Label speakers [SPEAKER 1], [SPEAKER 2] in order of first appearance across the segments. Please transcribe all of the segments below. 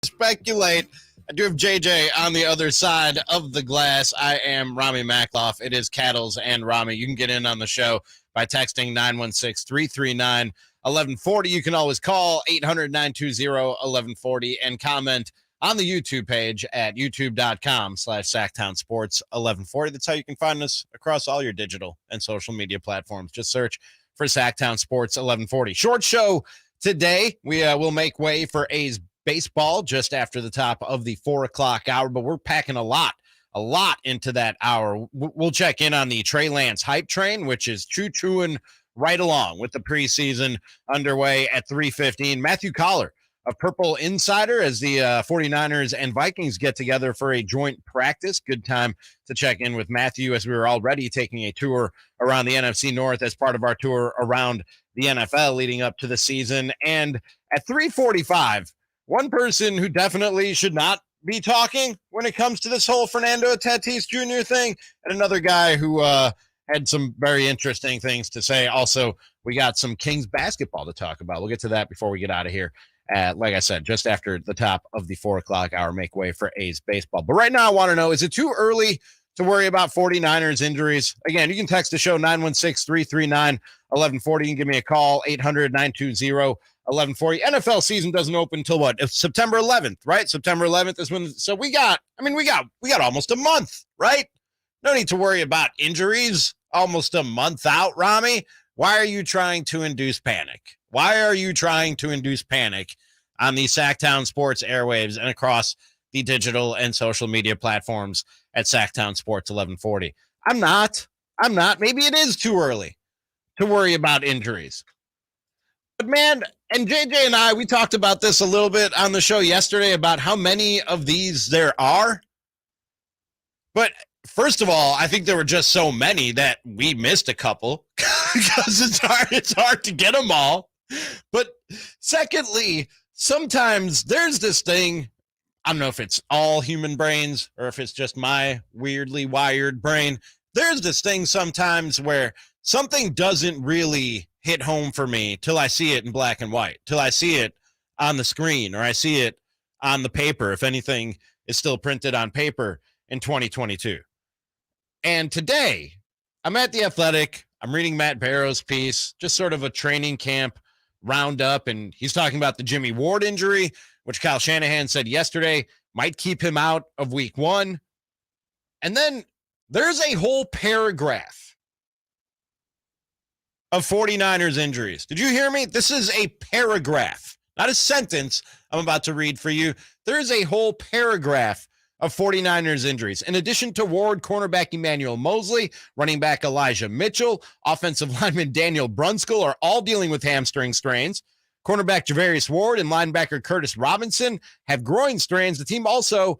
[SPEAKER 1] speculate. I do have JJ on the other side of the glass. I am Rami Makloff. It is Cattles and Rami. You can get in on the show by texting 916-339-1140. You can always call 800-920-1140 and comment on the YouTube page at youtube.com/Sactown Sports 1140. That's how you can find us across all your digital and social media platforms. Just search for Sactown Sports 1140. Short show today. We will make way for A's baseball just after the top of the 4 o'clock hour, but we're packing a lot into that hour. We'll check in on the Trey Lance hype train, which is choo-chooing right along with the preseason underway at 3:15. Matthew Coller of Purple Insider as the 49ers and Vikings get together for a joint practice. Good time to check in with Matthew as we were already taking a tour around the NFC North as part of our tour around the NFL leading up to the season. And at 3:45, one person who definitely should not be talking when it comes to this whole Fernando Tatis Jr. thing, and another guy who had some very interesting things to say. Also, we got some Kings basketball to talk about. We'll get to that before we get out of here. Like I said, just after the top of the 4 o'clock hour, make way for A's baseball. But right now I want to know, is it too early to worry about 49ers injuries? Again, you can text the show 916-339-1140. You can give me a call, 800-920-1140. NFL season doesn't open until what? It's September 11th, right? September 11th is when, so we got almost a month, right? No need to worry about injuries. Almost a month out, Rami. Why are you trying to induce panic? Why are you trying to induce panic on the Sactown Sports airwaves and across the digital and social media platforms at Sactown Sports 1140? I'm not. Maybe it is too early to worry about injuries. But man, and JJ and I, we talked about this a little bit on the show yesterday about how many of these there are. But first of all, I think there were just so many that we missed a couple because it's hard to get them all. But secondly, sometimes there's this thing, I don't know if it's all human brains or if it's just my weirdly wired brain. There's this thing sometimes where something doesn't really hit home for me till I see it in black and white, till I see it on the screen or I see it on the paper, if anything is still printed on paper in 2022. And today, I'm at The Athletic. I'm reading Matt Barrow's piece, just sort of a training camp roundup, and he's talking about the Jimmy Ward injury, which Kyle Shanahan said yesterday might keep him out of week 1. And then there's a whole paragraph of 49ers injuries. Did you hear me? This is a paragraph, not a sentence I'm about to read for you. There is a whole paragraph of 49ers injuries. In addition to Ward, cornerback Emmanuel Mosley, running back Elijah Mitchell, offensive lineman Daniel Brunskill are all dealing with hamstring strains. Cornerback Javarius Ward and linebacker Curtis Robinson have groin strains. The team also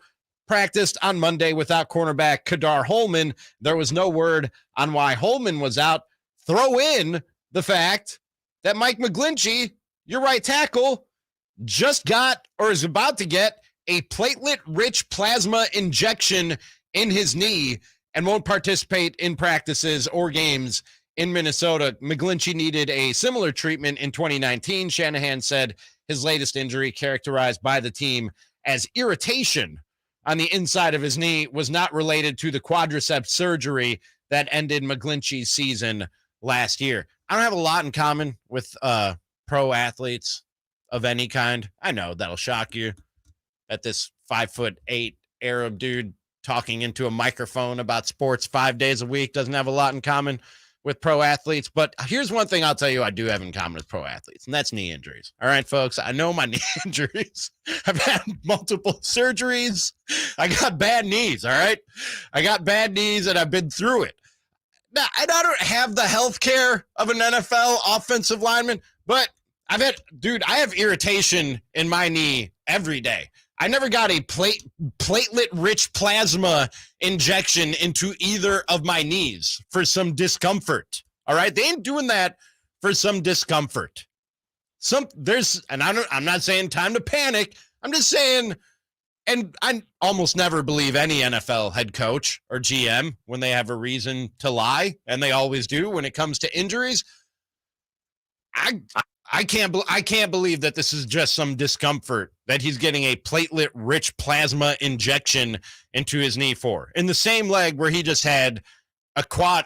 [SPEAKER 1] practiced on Monday without cornerback Kadar Holman. There was no word on why Holman was out. Throw in the fact that Mike McGlinchey, your right tackle, just got or is about to get a platelet-rich plasma injection in his knee and won't participate in practices or games in Minnesota. McGlinchey needed a similar treatment in 2019. Shanahan said his latest injury, characterized by the team as irritation on the inside of his knee, was not related to the quadriceps surgery that ended McGlinchey's season last year. I don't have a lot in common with pro athletes of any kind. I know that'll shock you, that this 5'8" Arab dude talking into a microphone about sports 5 days a week doesn't have a lot in common with pro athletes. But here's one thing I'll tell you I do have in common with pro athletes, and that's knee injuries. All right, folks, I know my knee injuries. I've had multiple surgeries. I got bad knees, all right? I got bad knees, and I've been through it. Now, I don't have the health care of an NFL offensive lineman, but I have irritation in my knee every day. I never got a platelet-rich plasma injection into either of my knees for some discomfort. All right, they ain't doing that for some discomfort. I'm not saying time to panic. I'm just saying, and I almost never believe any NFL head coach or GM when they have a reason to lie, and they always do when it comes to injuries. I can't believe that this is just some discomfort that he's getting a platelet-rich plasma injection into his knee for. In the same leg where he just had a quad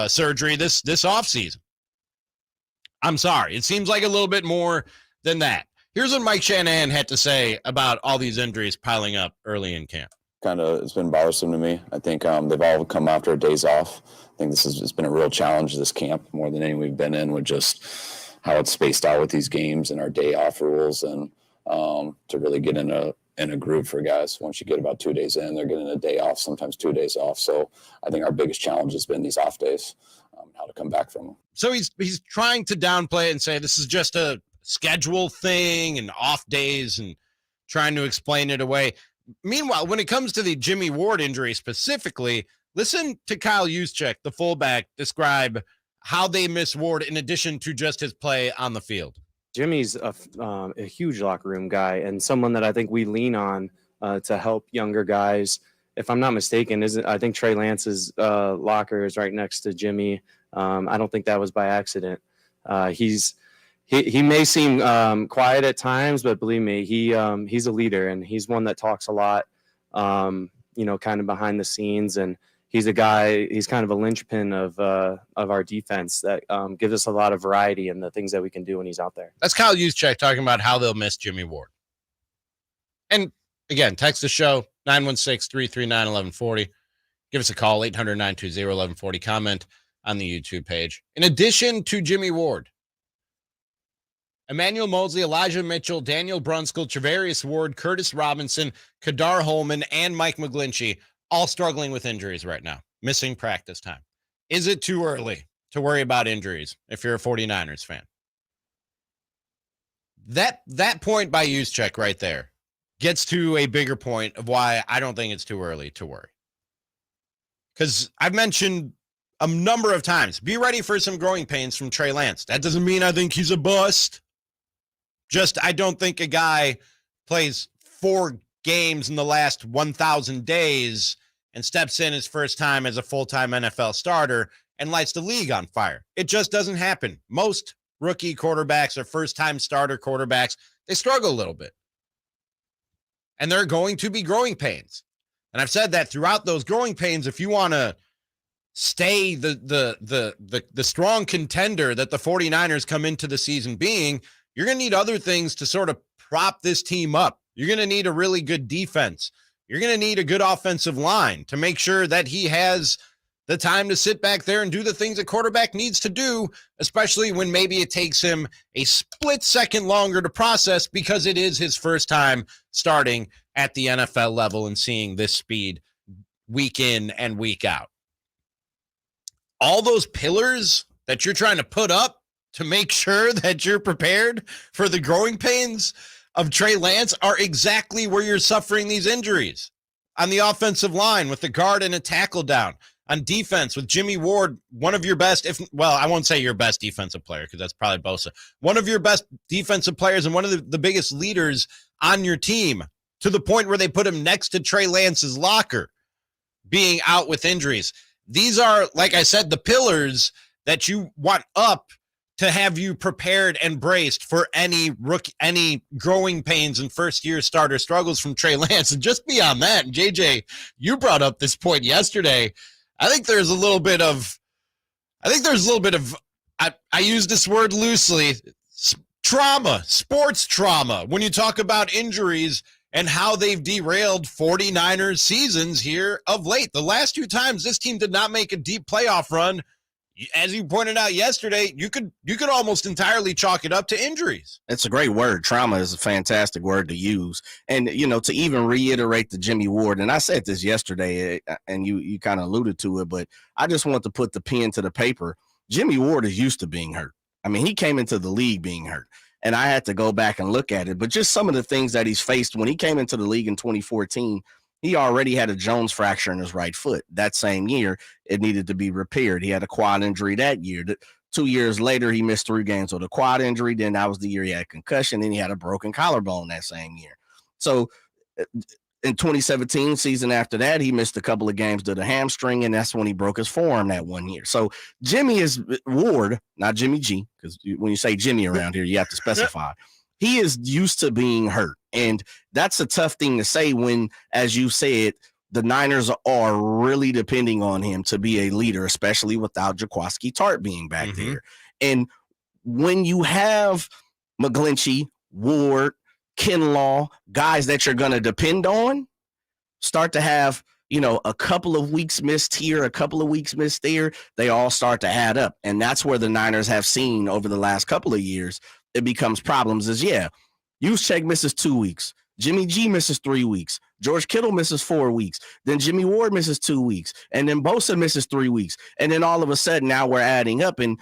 [SPEAKER 1] surgery this offseason. I'm sorry. It seems like a little bit more than that. Here's what Mike Shanahan had to say about all these injuries piling up early in camp.
[SPEAKER 2] It's been bothersome to me. I think they've all come after days off. I think it's been a real challenge this camp, more than any we've been in, with just how it's spaced out with these games and our day off rules, and to really get in a groove for guys. Once you get about 2 days in, they're getting a day off, sometimes 2 days off. So I think our biggest challenge has been these off days, how to come back from them.
[SPEAKER 1] So he's trying to downplay it and say this is just a schedule thing and off days, and trying to explain it away. Meanwhile, when it comes to the Jimmy Ward injury specifically, listen to Kyle Juszczyk, the fullback, describe how they miss Ward in addition to just his play on the field.
[SPEAKER 3] Jimmy's a huge locker room guy, and someone that I think we lean on to help younger guys. If I'm not mistaken, I think Trey Lance's locker is right next to Jimmy. I don't think that was by accident. He may seem quiet at times, but believe me, he's a leader, and he's one that talks a lot, kind of behind the scenes. And he's a guy, he's kind of a linchpin of our defense that gives us a lot of variety in the things that we can do when he's out there.
[SPEAKER 1] That's Kyle Juszczyk talking about how they'll miss Jimmy Ward. And again, text the show, 916-339-1140. Give us a call, 800-920-1140. Comment on the YouTube page. In addition to Jimmy Ward, Emmanuel Mosley, Elijah Mitchell, Daniel Brunskill, Travarius Ward, Curtis Robinson, Kadar Holman, and Mike McGlinchey all struggling with injuries right now, missing practice time. Is it too early to worry about injuries if you're a 49ers fan? That point by Juszczyk right there gets to a bigger point of why I don't think it's too early to worry. Because I've mentioned a number of times, be ready for some growing pains from Trey Lance. That doesn't mean I think he's a bust. Just, I don't think a guy plays 4 games in the last 1,000 days and steps in his first time as a full-time NFL starter and lights the league on fire. It just doesn't happen. Most rookie quarterbacks or first-time starter quarterbacks, they struggle a little bit. And there are going to be growing pains. And I've said that throughout those growing pains, if you want to stay the strong contender that the 49ers come into the season being, you're going to need other things to sort of prop this team up. You're going to need a really good defense. You're going to need a good offensive line to make sure that he has the time to sit back there and do the things a quarterback needs to do, especially when maybe it takes him a split second longer to process because it is his first time starting at the NFL level and seeing this speed week in and week out. All those pillars that you're trying to put up to make sure that you're prepared for the growing pains of Trey Lance are exactly where you're suffering these injuries. On the offensive line with the guard and a tackle down. On defense with Jimmy Ward, one of your best, I won't say your best defensive player because that's probably Bosa. One of your best defensive players and one of the biggest leaders on your team, to the point where they put him next to Trey Lance's locker, being out with injuries. These are, like I said, the pillars that you want up to have you prepared and braced for any growing pains and first-year starter struggles from Trey Lance. And just beyond that, and JJ, you brought up this point yesterday. I think there's a little bit of, I use this word loosely, trauma, sports trauma, when you talk about injuries and how they've derailed 49ers seasons here of late. The last 2 times this team did not make a deep playoff run, as you pointed out yesterday, you could almost entirely chalk it up to injuries.
[SPEAKER 4] It's a great word. Trauma is a fantastic word to use. And, to even reiterate the Jimmy Ward, and I said this yesterday, and you kind of alluded to it, but I just want to put the pen to the paper. Jimmy Ward is used to being hurt. I mean, he came into the league being hurt, and I had to go back and look at it. But just some of the things that he's faced when he came into the league in 2014, he already had a Jones fracture in his right foot. That same year, it needed to be repaired. He had a quad injury that year. 2 years later, he missed 3 games with a quad injury. Then that was the year he had concussion. Then he had a broken collarbone that same year. So in 2017 season after that, he missed a couple of games to the hamstring, and that's when he broke his forearm that one year. So Jimmy is Ward, not Jimmy G, because when you say Jimmy around here, you have to specify. He is used to being hurt, and that's a tough thing to say when, as you said, the Niners are really depending on him to be a leader, especially without Jaquiski Tartt being back there. And when you have McGlinchey, Ward, Kinlaw, guys that you're going to depend on, start to have, a couple of weeks missed here, a couple of weeks missed there, they all start to add up. And that's where the Niners have seen over the last couple of years, it becomes problems is, Juszczyk misses 2 weeks. Jimmy G misses 3 weeks. George Kittle misses 4 weeks. Then Jimmy Ward misses 2 weeks. And then Bosa misses 3 weeks. And then all of a sudden now we're adding up and,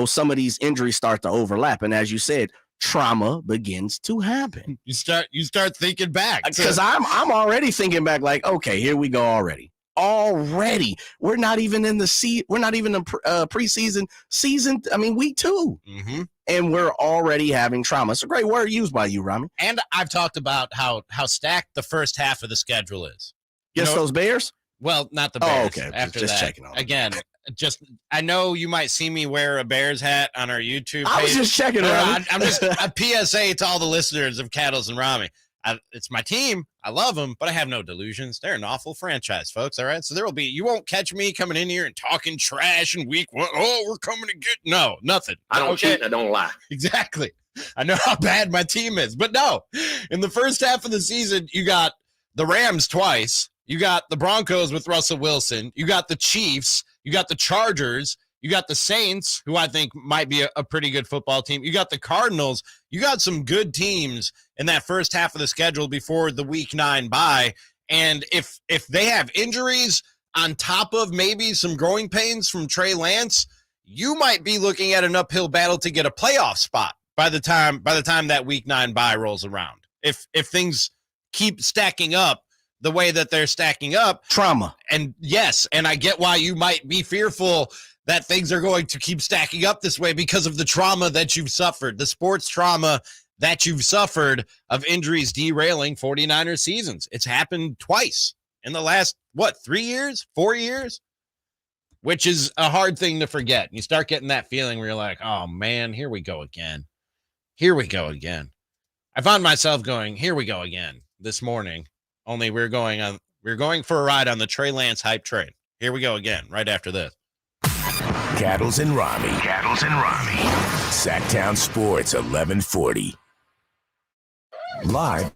[SPEAKER 4] some of these injuries start to overlap. And as you said, trauma begins to happen.
[SPEAKER 1] You start thinking back.
[SPEAKER 4] Because I'm already thinking back like, okay, here we go already. We're not even in preseason season. I mean, week 2. And we're already having trauma. It's a great word used by you, Ramie.
[SPEAKER 1] And I've talked about how stacked the first half of the schedule is.
[SPEAKER 4] Yes, those Bears?
[SPEAKER 1] Well, not the Bears.
[SPEAKER 4] Oh, okay.
[SPEAKER 1] After
[SPEAKER 4] just
[SPEAKER 1] that,
[SPEAKER 4] checking on
[SPEAKER 1] again, I know you might see me wear a Bears hat on our YouTube page.
[SPEAKER 4] I was just checking.
[SPEAKER 1] I'm just a PSA to all the listeners of Cattles and Ramie. It's my team. I love them, but I have no delusions. They're an awful franchise, folks. All right. So you won't catch me coming in here and talking trash in week 1. Oh, we're coming to get nothing.
[SPEAKER 5] I don't cheat. I don't lie.
[SPEAKER 1] Exactly. I know how bad my team is, but no, in the first half of the season, you got the Rams twice. You got the Broncos with Russell Wilson. You got the Chiefs. You got the Chargers. You got the Saints, who I think might be a pretty good football team. You got the Cardinals. You got some good teams in that first half of the schedule before the week 9 bye. And if they have injuries on top of maybe some growing pains from Trey Lance, you might be looking at an uphill battle to get a playoff spot by the time that week 9 bye rolls around. If things keep stacking up the way that they're stacking up.
[SPEAKER 4] Trauma.
[SPEAKER 1] And yes, and I get why you might be fearful that things are going to keep stacking up this way because of the trauma that you've suffered, the sports trauma that you've suffered of injuries derailing 49ers seasons. It's happened twice in the last, 3 years, 4 years, which is a hard thing to forget. You start getting that feeling where you're like, oh man, here we go again. Here we go again. I found myself going, here we go again this morning. Only we're going for a ride on the Trey Lance hype train. Here we go again, right after this.
[SPEAKER 6] Cattles and Ramie. Sactown Sports 1140. Live.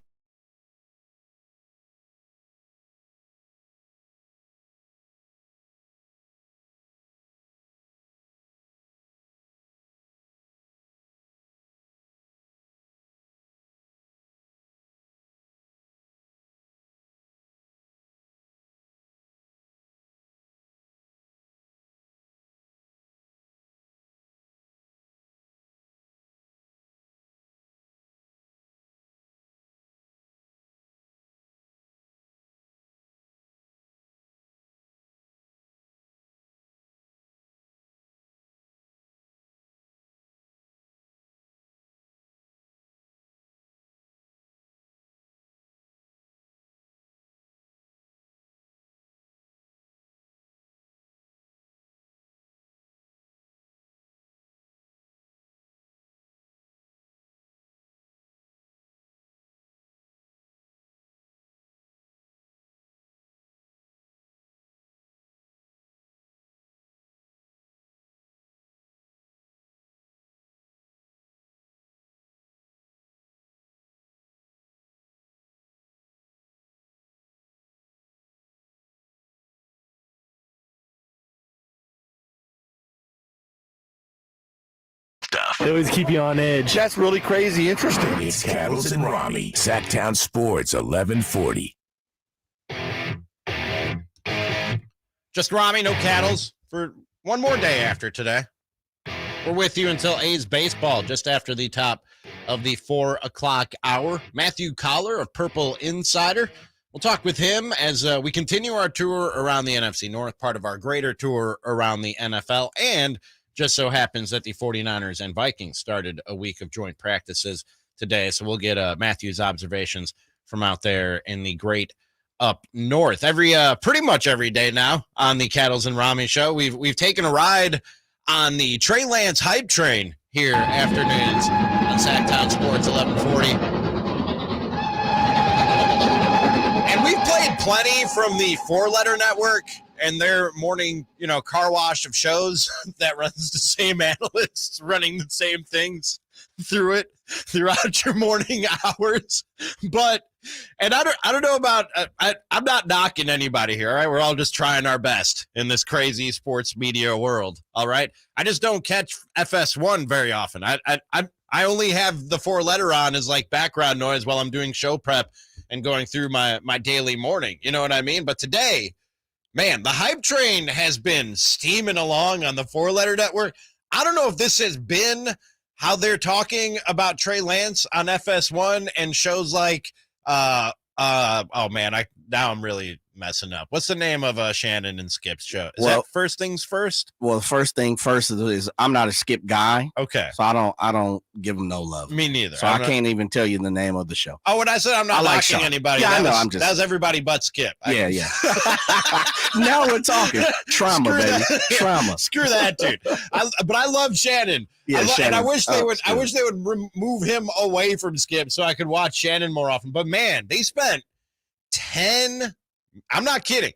[SPEAKER 7] They always keep you on edge.
[SPEAKER 6] That's really crazy interesting. It's Cattles and Ramie. Sactown Sports 1140.
[SPEAKER 1] Just Ramie, no Cattles for one more day after today. We're with you until A's baseball, just after the top of the 4 o'clock hour. Matthew Coller of Purple Insider. We'll talk with him as we continue our tour around the NFC North, part of our greater tour around the NFL. And just so happens that the 49ers and Vikings started a week of joint practices today. So we'll get Matthew's observations from out there in the great up north. Pretty much every day now on the Cattles and Ramie show, we've taken a ride on the Trey Lance hype train here afternoons on Sactown Sports 1140. And we've played plenty from the Four-Letter Network and their morning, car wash of shows that runs the same analysts running the same things throughout your morning hours. And I don't know about, I'm not knocking anybody here. All right. We're all just trying our best in this crazy sports media world. All right. I just don't catch FS1 very often. I only have the Four-Letter on as like background noise while I'm doing show prep and going through my daily morning. You know what I mean? But today, man, the hype train has been steaming along on the Four-Letter Network. I don't know if this has been how they're talking about Trey Lance on FS1 and shows like, oh man, now I'm really messing up. What's the name of Shannon and Skip's show? Is that First Things First?
[SPEAKER 4] Well, the first thing first is I'm not a Skip guy.
[SPEAKER 1] Okay.
[SPEAKER 4] So I don't give him no love.
[SPEAKER 1] Me neither.
[SPEAKER 4] So I can't even tell you the name of the show.
[SPEAKER 1] Oh, when I said I'm not knocking anybody,
[SPEAKER 4] yeah,
[SPEAKER 1] that was everybody but Skip.
[SPEAKER 4] Yeah. Now we're talking trauma, baby. Trauma.
[SPEAKER 1] Screw that, dude. But I love Shannon.
[SPEAKER 4] Yeah, Shannon.
[SPEAKER 1] And I wish they would. I wish they would remove him away from Skip so I could watch Shannon more often. But man, they spent 10. I'm not kidding.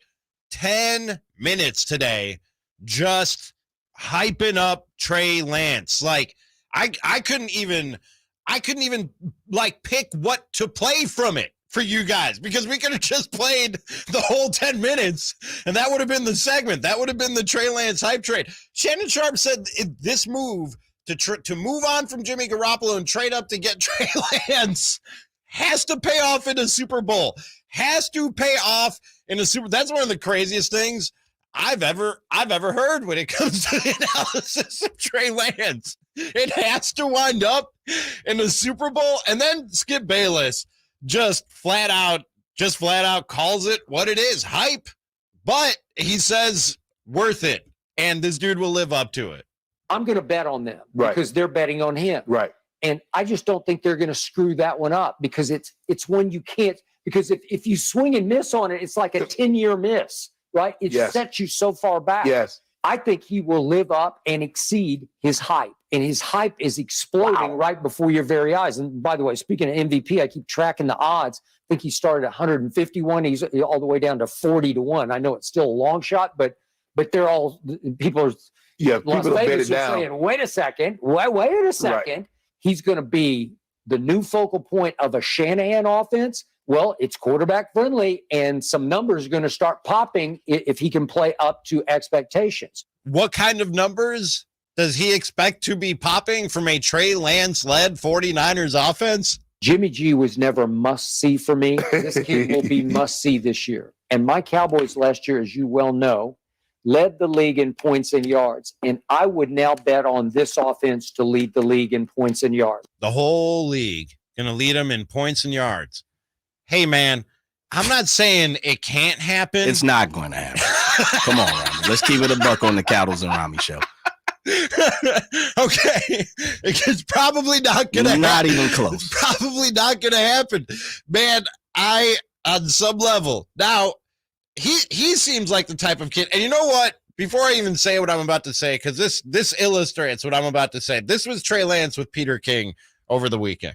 [SPEAKER 1] 10 minutes today just hyping up Trey Lance. Like I couldn't even like pick what to play from it for you guys because we could have just played the whole 10 minutes and that would have been the segment. That would have been the Trey Lance hype trade. Shannon Sharp said this move to move on from Jimmy Garoppolo and trade up to get Trey Lance has to pay off in a Super Bowl. Has to pay off in a Super. That's one of the craziest things I've ever heard when it comes to the analysis of Trey Lance. It has to wind up in a Super Bowl, and then Skip Bayless just flat out calls it what it is, hype. But he says worth it, and this dude will live up to it.
[SPEAKER 5] I'm going to bet on them because they're betting on him.
[SPEAKER 8] Right.
[SPEAKER 5] And I just don't think they're going to screw that one up because it's when you can't. Because if you swing and miss on it, it's like a 10-year miss, right? It sets you so far back.
[SPEAKER 8] Yes.
[SPEAKER 5] I think he will live up and exceed his hype. And his hype is exploding right before your very eyes. And by the way, speaking of MVP, I keep tracking the odds. I think he started at 151. He's all the way down to 40-1. I know it's still a long shot, but they're all people are Las Vegas are saying, wait a second. Right. He's going to be the new focal point of a Shanahan offense. Well, it's quarterback friendly, and some numbers are going to start popping if he can play up to expectations.
[SPEAKER 1] What kind of numbers does he expect to be popping from a Trey Lance-led 49ers offense?
[SPEAKER 5] Jimmy G was never must-see for me. This kid will be must-see this year. And my Cowboys last year, as you well know, led the league in points and yards. And I would now bet on this offense to lead the league in points and yards.
[SPEAKER 1] The whole league going to lead them in points and yards. Hey, man, I'm not saying it can't happen.
[SPEAKER 4] It's not going to happen. Come on, Ramie. Let's keep it a buck on the Cattles and Ramie show.
[SPEAKER 1] Okay. It's probably not going to happen.
[SPEAKER 4] Not even close.
[SPEAKER 1] It's probably not going to happen. Man, on some level. Now, he seems like the type of kid. And you know what? Before I even say what I'm about to say, because this illustrates what I'm about to say. This was Trey Lance with Peter King over the weekend.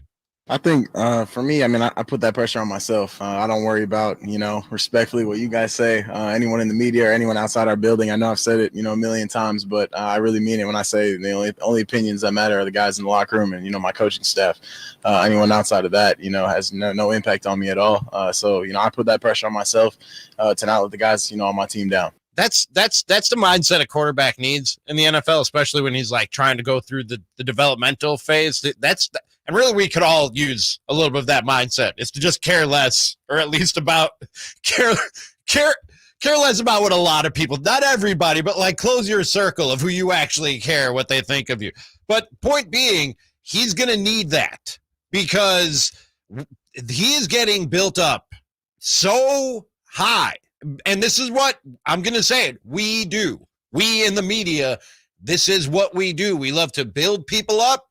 [SPEAKER 9] I think for me, I mean, I put that pressure on myself. I don't worry about, respectfully what you guys say, anyone in the media or anyone outside our building. I know I've said it, a million times, but I really mean it when I say the only opinions that matter are the guys in the locker room and, my coaching staff. Anyone outside of that, has no impact on me at all. So, I put that pressure on myself to not let the guys, on my team down.
[SPEAKER 1] That's the mindset a quarterback needs in the NFL, especially when he's like trying to go through the developmental phase. And really, we could all use a little bit of that mindset. Is to just care less, or at least about care less about what a lot of people, not everybody, but like close your circle of who you actually care what they think of you. But point being, he's going to need that because he is getting built up so high. And this is what I'm going to say it. We do. We in the media, this is what we do. We love to build people up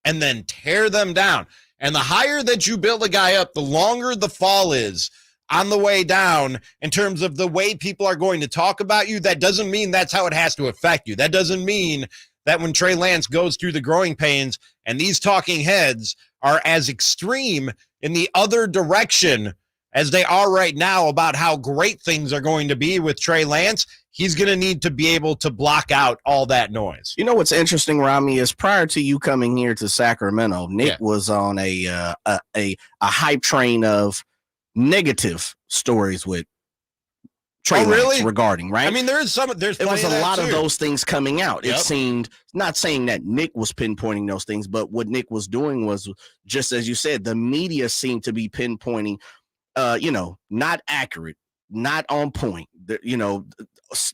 [SPEAKER 1] and then tear them down. And the higher that you build a guy up, the longer the fall is, on the way down in terms of the way people are going to talk about you, that doesn't mean that's how it has to affect you. That doesn't mean that when Trey Lance goes through the growing pains and these talking heads are as extreme in the other direction as they are right now about how great things are going to be with Trey Lance, he's going to need to be able to block out all that noise.
[SPEAKER 4] You know what's interesting, Rami, is prior to you coming here to Sacramento, Nick was on a hype train of negative stories with Trey Lance regarding, right?
[SPEAKER 1] I mean, there was a
[SPEAKER 4] lot of those things coming out. It seemed, not saying that Nick was pinpointing those things, but what Nick was doing was, just as you said, the media seemed to be pinpointing, not accurate, not on point,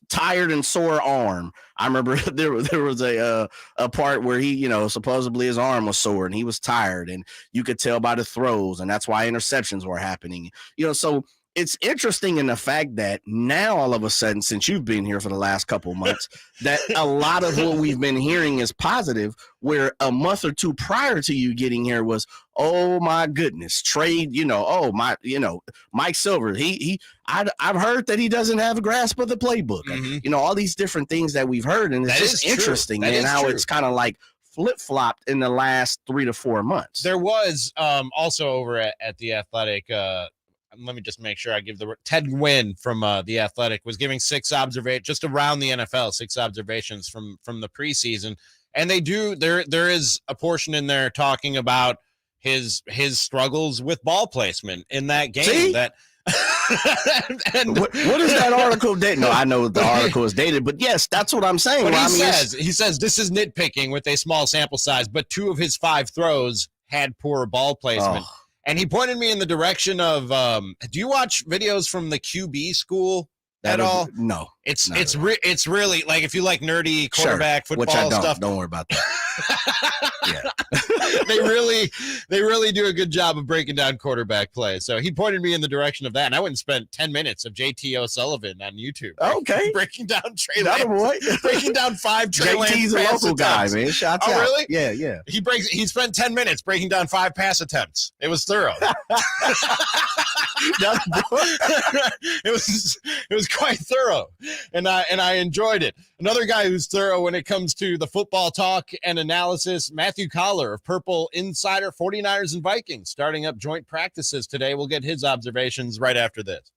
[SPEAKER 4] tired and sore arm. I remember there was a part where he, supposedly his arm was sore and he was tired, and you could tell by the throws, and that's why interceptions were happening. So it's interesting in the fact that now all of a sudden, since you've been here for the last couple of months, that a lot of what we've been hearing is positive, where a month or two prior to you getting here was, oh my goodness, trade, Mike Silver, I've heard that he doesn't have a grasp of the playbook.
[SPEAKER 1] Mm-hmm.
[SPEAKER 4] All these different things that we've heard, and it's just interesting, man, how it's kind of like flip-flopped in the last 3 to 4 months.
[SPEAKER 1] There was also over at The Athletic, let me just make sure I give Ted Nguyen from The Athletic was giving 6 observations just around the NFL, 6 observations from the preseason. And there is a portion in there talking about his struggles with ball placement in that game.
[SPEAKER 4] See?
[SPEAKER 1] That and
[SPEAKER 4] what is that article dated? No, I know the article is dated, but yes, that's what I'm saying.
[SPEAKER 1] But he says this is nitpicking with a small sample size, but 2 of his 5 throws had poor ball placement.
[SPEAKER 4] Oh.
[SPEAKER 1] And he pointed me in the direction of, do you watch videos from the QB school at all?
[SPEAKER 4] No.
[SPEAKER 1] It's really, like, if you like nerdy quarterback football
[SPEAKER 4] which I don't.
[SPEAKER 1] stuff.
[SPEAKER 4] Don't worry about that. Yeah.
[SPEAKER 1] they really do a good job of breaking down quarterback play. So he pointed me in the direction of that, and I went and spent 10 minutes of JT O'Sullivan on YouTube.
[SPEAKER 4] Okay.
[SPEAKER 1] Breaking down Trey Lance. Breaking down 5 Trey Lance
[SPEAKER 4] JT's a local guy, man. Shots out.
[SPEAKER 1] Really?
[SPEAKER 4] Yeah.
[SPEAKER 1] He spent 10 minutes breaking down 5 pass attempts. It was thorough. It was quite thorough, and I enjoyed it. Another guy who's thorough when it comes to the football talk and analysis, Matthew Coller of Purple Insider. 49ers and Vikings starting up joint practices today. We'll get his observations right after this.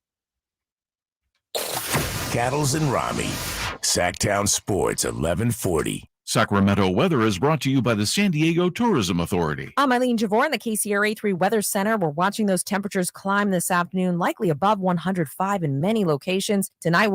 [SPEAKER 6] Cattles and Ramie, Sactown Sports 1140.
[SPEAKER 8] Sacramento weather is brought to you by the San Diego Tourism Authority.
[SPEAKER 10] I'm Eileen Javor in the KCRA 3 Weather Center. We're watching those temperatures climb this afternoon, likely above 105 in many locations. Tonight,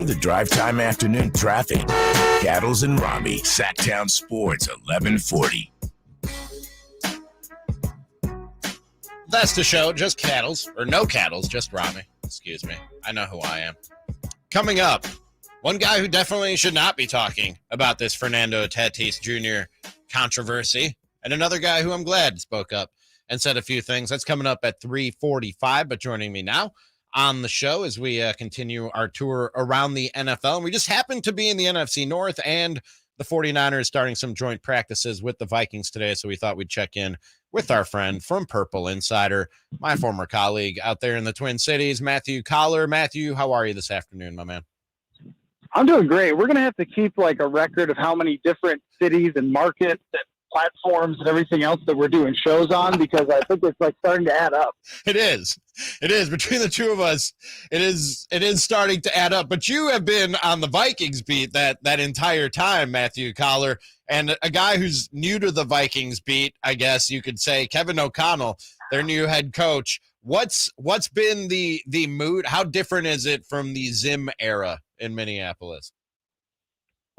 [SPEAKER 6] The drive time afternoon traffic. Cattles and Ramie, Sactown Sports 1140.
[SPEAKER 1] That's the show. Just Cattles, or no Cattles, just Ramie. Excuse me. I know who I am. Coming up, one guy who definitely should not be talking about this Fernando Tatis Jr. controversy, and another guy who I'm glad spoke up and said a few things. That's coming up at 3:45, but joining me now on the show as we continue our tour around the NFL. And we just happened to be in the NFC North, and the 49ers starting some joint practices with the Vikings today, so we thought we'd check in with our friend from Purple Insider, my former colleague out there in the Twin Cities, Matthew Coller. Matthew, how are you this afternoon, my man?
[SPEAKER 11] I'm doing great. We're going to have to keep like a record of how many different cities and markets and platforms and everything else that we're doing shows on, because I think it's like starting to add up.
[SPEAKER 1] It is. Between the two of us, it is starting to add up. But you have been on the Vikings beat that entire time, Matthew Coller, and a guy who's new to the Vikings beat, I guess you could say, Kevin O'Connell, their new head coach. What's been the mood? How different is it from the Zim era in Minneapolis?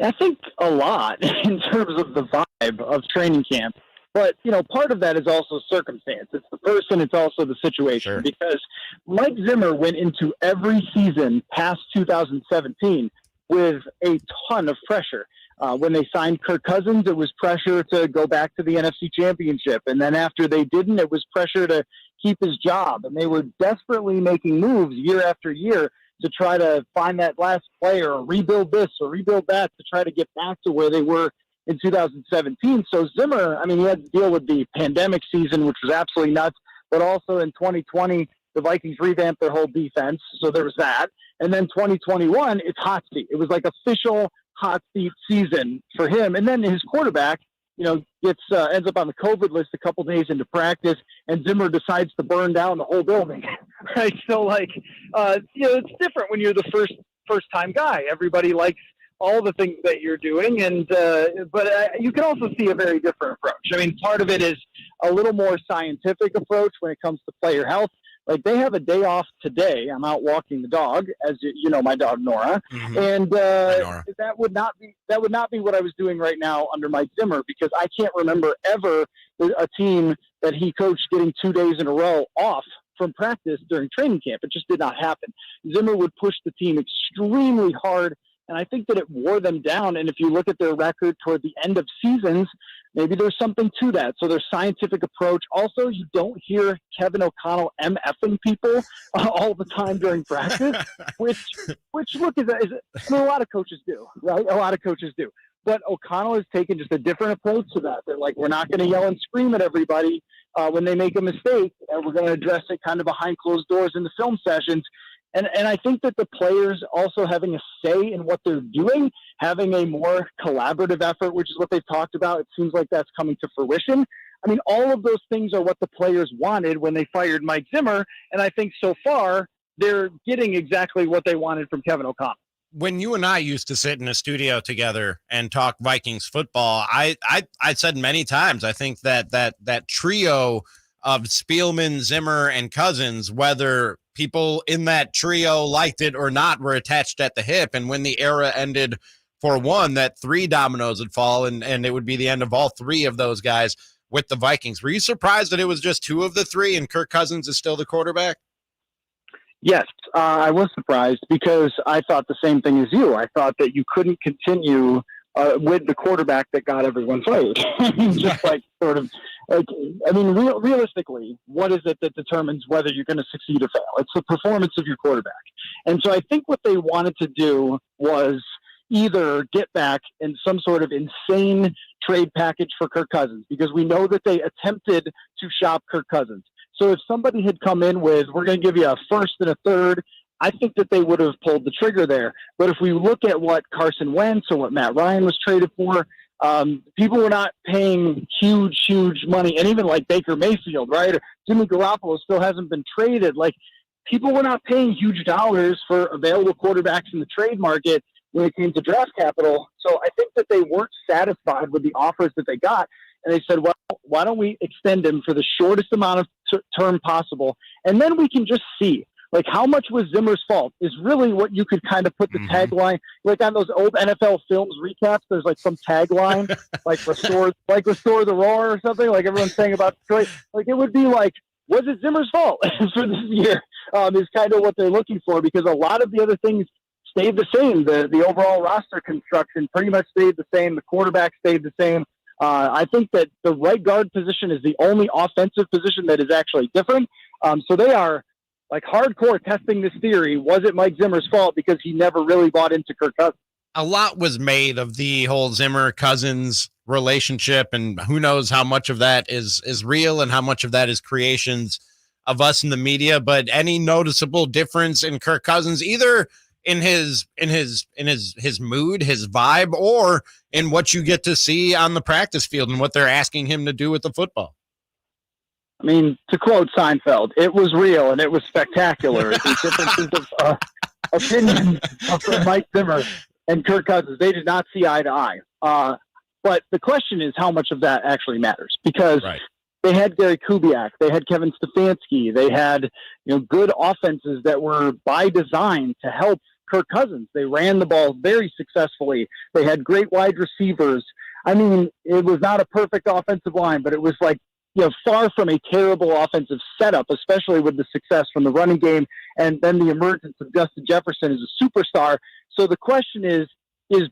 [SPEAKER 11] I think a lot in terms of the vibe of training camp. But, part of that is also circumstance. It's the person, it's also the situation.
[SPEAKER 1] Sure.
[SPEAKER 11] Because Mike Zimmer went into every season past 2017 with a ton of pressure. When they signed Kirk Cousins, it was pressure to go back to the NFC Championship. And then after they didn't, it was pressure to keep his job. And they were desperately making moves year after year to try to find that last player or rebuild this or rebuild that to try to get back to where they were in 2017. So Zimmer, he had to deal with the pandemic season, which was absolutely nuts. But also in 2020, the Vikings revamped their whole defense. So there was that. And then 2021, it's hot seat. It was like official hot seat season for him. And then his quarterback, ends up on the COVID list a couple days into practice, and Zimmer decides to burn down the whole building. Right. So it's different when you're the first time guy. Everybody likes all the things that you're doing. But you can also see a very different approach. Part of it is a little more scientific approach when it comes to player health. Like, they have a day off today. I'm out walking the dog, as you know, my dog Nora,
[SPEAKER 1] Mm-hmm.
[SPEAKER 11] and
[SPEAKER 1] Nora.
[SPEAKER 11] that would not be what I was doing right now under Mike Zimmer, because I can't remember ever a team that he coached getting 2 days in a row off from practice during training camp. It just did not happen. Zimmer would push the team extremely hard, and I think that it wore them down. And if you look at their record toward the end of seasons, maybe there's something to that. So their scientific approach. Also, you don't hear Kevin O'Connell MFing people all the time during practice, which look, a lot of coaches do, right? A lot of coaches do. But O'Connell has taken just a different approach to that. They're like, we're not going to yell and scream at everybody when they make a mistake, and we're going to address it kind of behind closed doors in the film sessions. And I think that the players also having a say in what they're doing, having a more collaborative effort, which is what they've talked about, it seems like that's coming to fruition. All of those things are what the players wanted when they fired Mike Zimmer, and I think so far they're getting exactly what they wanted from Kevin O'Connell.
[SPEAKER 1] When you and I used to sit in a studio together and talk Vikings football, I said many times, I think that trio of Spielman, Zimmer, and Cousins, whether people in that trio liked it or not, were attached at the hip. And when the era ended for one, that three dominoes would fall, and it would be the end of all three of those guys with the Vikings. Were you surprised that it was just two of the three and Kirk Cousins is still the quarterback?
[SPEAKER 11] Yes, I was surprised, because I thought the same thing as you. I thought that you couldn't continue with the quarterback that got everyone fired. Realistically, what is it that determines whether you're going to succeed or fail? It's the performance of your quarterback. And so I think what they wanted to do was either get back in some sort of insane trade package for Kirk Cousins, because we know that they attempted to shop Kirk Cousins. So if somebody had come in with, we're going to give you a first and a third, I think that they would have pulled the trigger there. But if we look at what Carson Wentz or what Matt Ryan was traded for, people were not paying huge money. And even like Baker Mayfield, right? Or Jimmy Garoppolo still hasn't been traded. Like, people were not paying huge dollars for available quarterbacks in the trade market when it came to draft capital. So I think that they weren't satisfied with the offers that they got. And they said, well, why don't we extend him for the shortest amount of term possible? And then we can just see. Like, how much was Zimmer's fault is really what you could kind of put the tagline, like on those old NFL films recaps, there's like some tagline, like restore the roar or something, like everyone's saying about Detroit. Like, it would be like, was it Zimmer's fault for this year? Is kind of what they're looking for, because a lot of the other things stayed the same. The overall roster construction pretty much stayed the same. The quarterback stayed the same. I think that the right guard position is the only offensive position that is actually different. So they are like hardcore testing this theory. Was it Mike Zimmer's fault because he never really bought into Kirk Cousins?
[SPEAKER 1] A lot was made of the whole Zimmer-Cousins relationship, and who knows how much of that is real and how much of that is creations of us in the media. But any noticeable difference in Kirk Cousins, either in his mood, his vibe, or in what you get to see on the practice field and what they're asking him to do with the football?
[SPEAKER 11] I mean, to quote Seinfeld, it was real and it was spectacular. The differences of opinion of Mike Zimmer and Kirk Cousins, they did not see eye to eye. But the question is how much of that actually matters, because they had Gary Kubiak, they had Kevin Stefanski, they had good offenses that were by design to help Kirk Cousins. They ran the ball very successfully. They had great wide receivers. I mean, it was not a perfect offensive line, but it was like, far from a terrible offensive setup, especially with the success from the running game and then the emergence of Justin Jefferson as a superstar. So the question is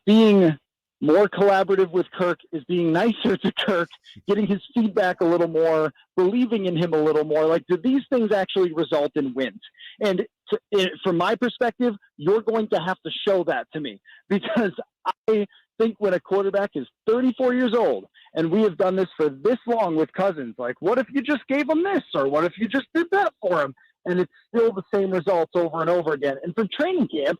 [SPEAKER 11] being more collaborative with Kirk, is being nicer to Kirk, getting his feedback a little more, believing in him a little more. Like, do these things actually result in wins? And from my perspective, you're going to have to show that to me, because I think when a quarterback is 34 years old, and we have done this for this long with Cousins, like, what if you just gave him this, or what if you just did that for him? And it's still the same results over and over again. And for training camp,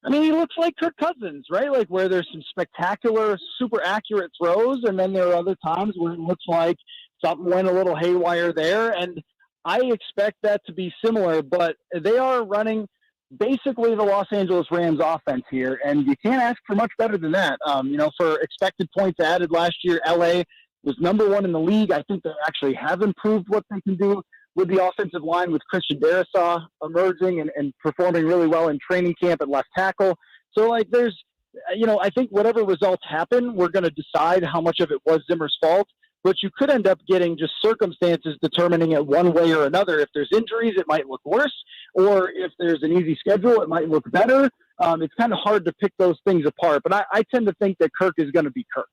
[SPEAKER 11] I mean, he looks like Kirk Cousins, right? Like, where there's some spectacular, super accurate throws, and then there are other times where it looks like something went a little haywire there. And I expect that to be similar, but they are running basically the Los Angeles Rams offense here, and you can't ask for much better than that. For expected points added last year, LA was number 1 in the league. I think they actually have improved what they can do with the offensive line, with Christian Darrisaw emerging and performing really well in training camp at left tackle. So, like, there's, I think whatever results happen, we're going to decide how much of it was Zimmer's fault. But you could end up getting just circumstances determining it one way or another. If there's injuries, it might look worse. Or if there's an easy schedule, it might look better. It's kind of hard to pick those things apart. But I tend to think that Kirk is going to be Kirk.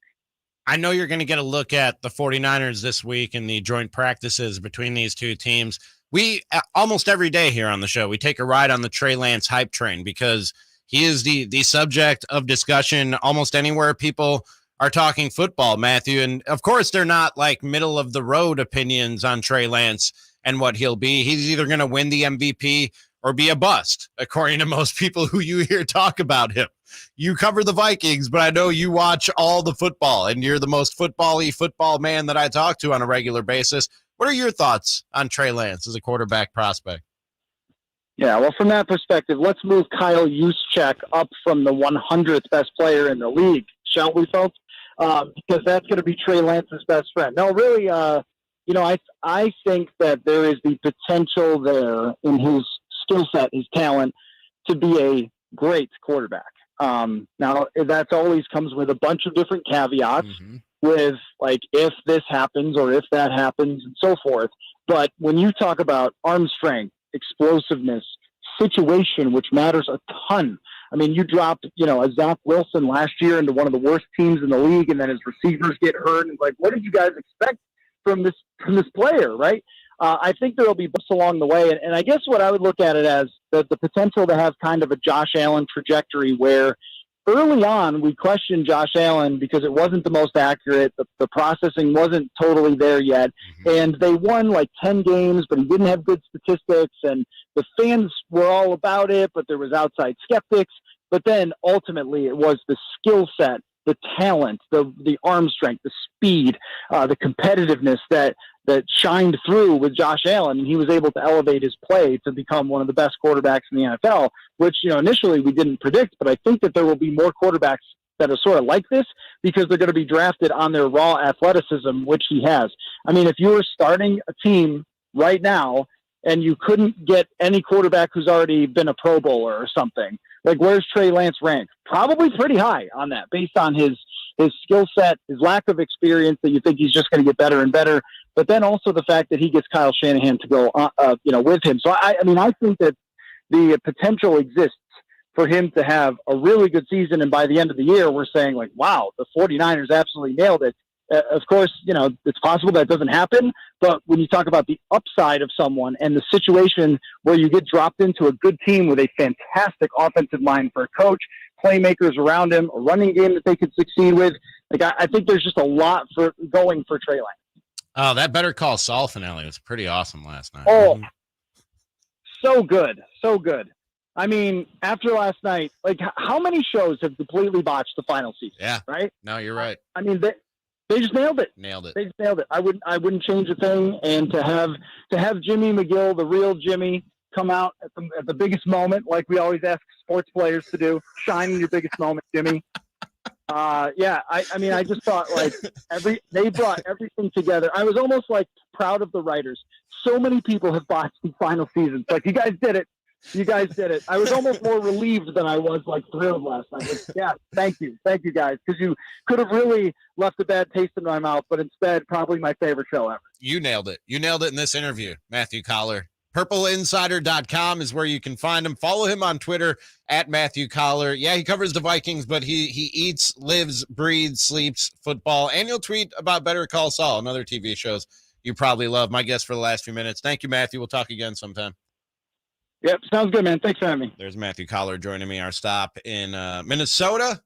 [SPEAKER 1] I know you're going to get a look at the 49ers this week and the joint practices between these two teams. We, almost every day here on the show, we take a ride on the Trey Lance hype train, because he is the subject of discussion almost anywhere people are talking football, Matthew. And of course, they're not like middle of the road opinions on Trey Lance and what he'll be. He's either going to win the MVP or be a bust, according to most people who you hear talk about him. You cover the Vikings, but I know you watch all the football, and you're the most football-y football man that I talk to on a regular basis. What are your thoughts on Trey Lance as a quarterback prospect?
[SPEAKER 11] Yeah, well, from that perspective, let's move Kyle Juszczyk up from the 100th best player in the league, shall we, folks? Because that's going to be Trey Lance's best friend. No, really, I think that there is the potential there in his skill set, his talent, to be a great quarterback. Now, that's always comes with a bunch of different caveats, with, like, if this happens or if that happens and so forth. But when you talk about arm strength, explosiveness, situation, which matters a ton. I mean, you dropped, a Zach Wilson last year into one of the worst teams in the league, and then his receivers get hurt. And like, what did you guys expect from this player, right? I think there will be bumps along the way. And I guess what I would look at it as the potential to have kind of a Josh Allen trajectory, where early on we questioned Josh Allen because it wasn't the most accurate. The processing wasn't totally there yet. And they won like 10 games, but he didn't have good statistics. And the fans were all about it, but there was outside skeptics. But then ultimately it was the skill set, the talent, the arm strength, the speed, the competitiveness that shined through with Josh Allen, and he was able to elevate his play to become one of the best quarterbacks in the NFL, which, initially we didn't predict, but I think that there will be more quarterbacks that are sort of like this because they're going to be drafted on their raw athleticism, which he has. I mean, if you were starting a team right now and you couldn't get any quarterback who's already been a Pro Bowler or something, like where's Trey Lance ranked? Probably pretty high on that based on his skill set, his lack of experience, that you think he's just going to get better and better. But then also the fact that he gets Kyle Shanahan to go, with him. So I think that the potential exists for him to have a really good season. And by the end of the year, we're saying like, wow, the 49ers absolutely nailed it. Of course, it's possible that doesn't happen. But when you talk about the upside of someone and the situation where you get dropped into a good team with a fantastic offensive line for a coach, playmakers around him, a running game that they could succeed with, like I think there's just a lot for going for Trey Lance.
[SPEAKER 1] Oh, that Better Call Saul finale was pretty awesome last night.
[SPEAKER 11] Oh, so good. So good. I mean, after last night, like how many shows have completely botched the final season?
[SPEAKER 1] Yeah.
[SPEAKER 11] Right?
[SPEAKER 1] No, you're right.
[SPEAKER 11] I mean, they just nailed it. They just nailed it. I wouldn't change a thing. And to have Jimmy McGill, the real Jimmy, come out at the biggest moment, like we always ask sports players to do, shine in your biggest moment, Jimmy. I just thought like they brought everything together. I was almost like proud of the writers. So many people have botched the final seasons. Like, you guys did it. You guys did it. I was almost more relieved than I was like thrilled last night. Like, yeah, thank you guys, because you could have really left a bad taste in my mouth, but instead, probably my favorite show ever.
[SPEAKER 1] You nailed it. You nailed it in this interview, Matthew Coller. PurpleInsider.com is where you can find him. Follow him on Twitter at Matthew Coller. Yeah, he covers the Vikings, but he eats, lives, breathes, sleeps football. And you'll tweet about Better Call Saul and other TV shows you probably love. My guest for the last few minutes. Thank you, Matthew. We'll talk again sometime.
[SPEAKER 11] Yep, sounds good, man. Thanks for having me.
[SPEAKER 1] There's Matthew Coller joining me. Our stop in Minnesota,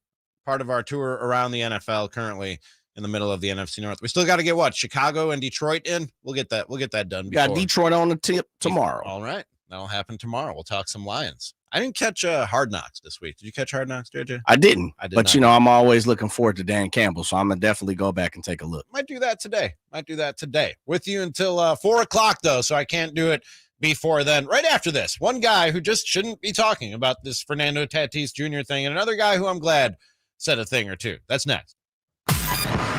[SPEAKER 1] part of our tour around the NFL, currently in the middle of the NFC North. We still got to get Chicago and Detroit in. We'll get that done.
[SPEAKER 4] Got Detroit on the tip tomorrow.
[SPEAKER 1] All right. That'll happen tomorrow. We'll talk some Lions. I didn't catch Hard Knocks this week. Did you catch Hard Knocks, JJ?
[SPEAKER 4] I didn't. But,
[SPEAKER 1] not.
[SPEAKER 4] I'm always looking forward to Dan Campbell, so I'm going to definitely go back and take a look.
[SPEAKER 1] Might do that today. With you until 4 o'clock, though, so I can't do it before then. Right after this, one guy who just shouldn't be talking about this Fernando Tatis Jr. thing, and another guy who I'm glad said a thing or two. That's next.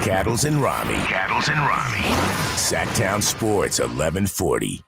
[SPEAKER 6] Cattles and Ramie. Sactown Sports 1140.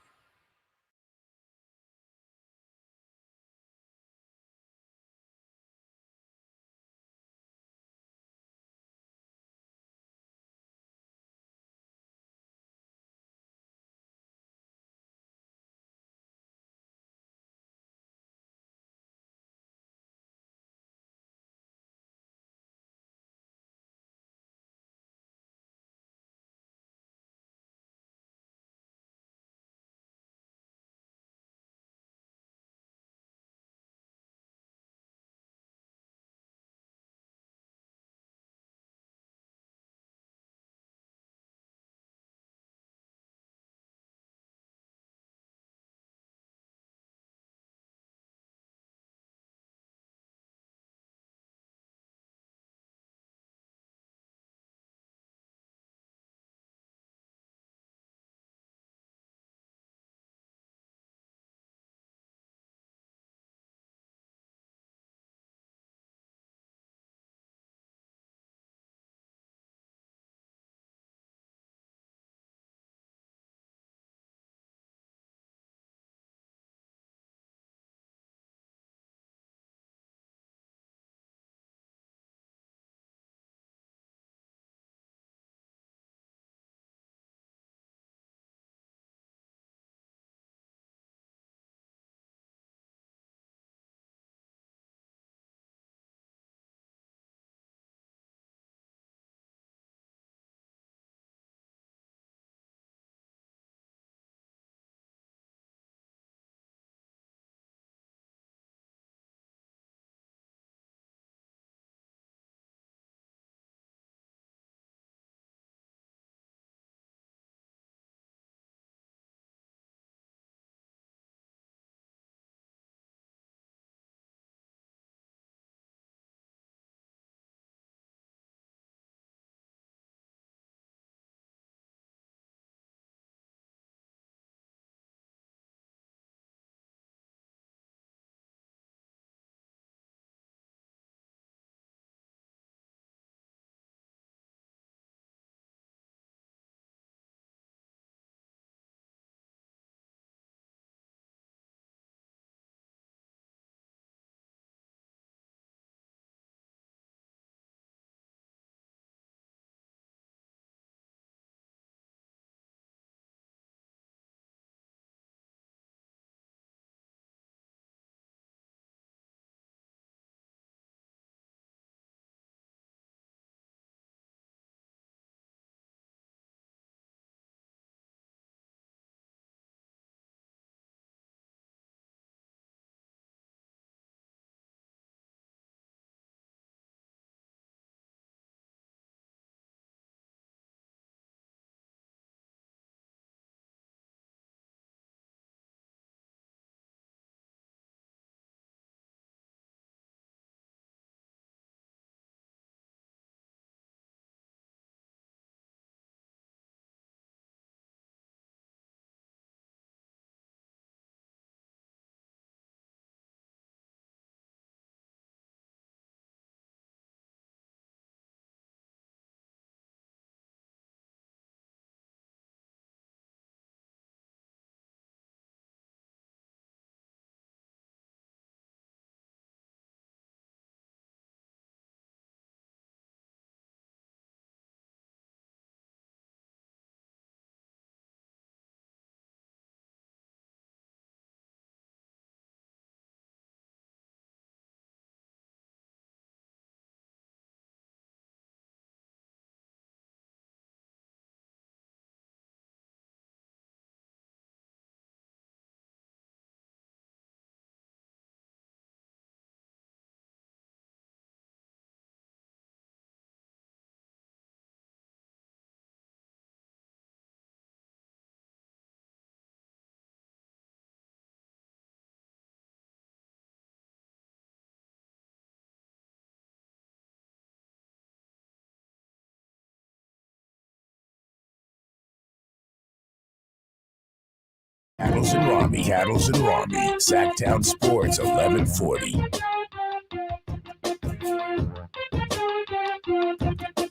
[SPEAKER 6] Cattles and Ramie. Cattles and Ramie. Sactown Sports 1140.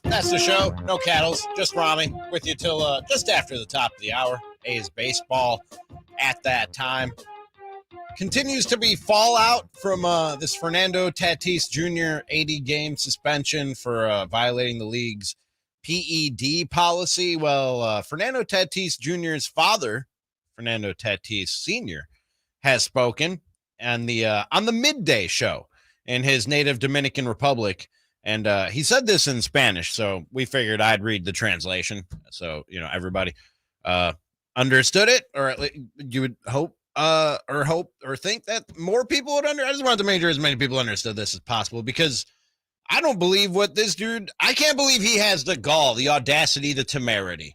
[SPEAKER 1] That's the show. No Cattles, just Ramie with you till just after the top of the hour. A's baseball at that time. Continues to be fallout from this Fernando Tatis Jr. 80-game suspension for violating the league's PED policy. Well, Fernando Tatis Jr.'s father, Fernando Tatis Sr., has spoken on the midday show in his native Dominican Republic. And he said this in Spanish, so we figured I'd read the translation. So, everybody understood it, or at least you would hope or think that more people would I just wanted to make sure as many people understood this as possible, because I don't believe what this dude, I can't believe he has the gall, the audacity, the temerity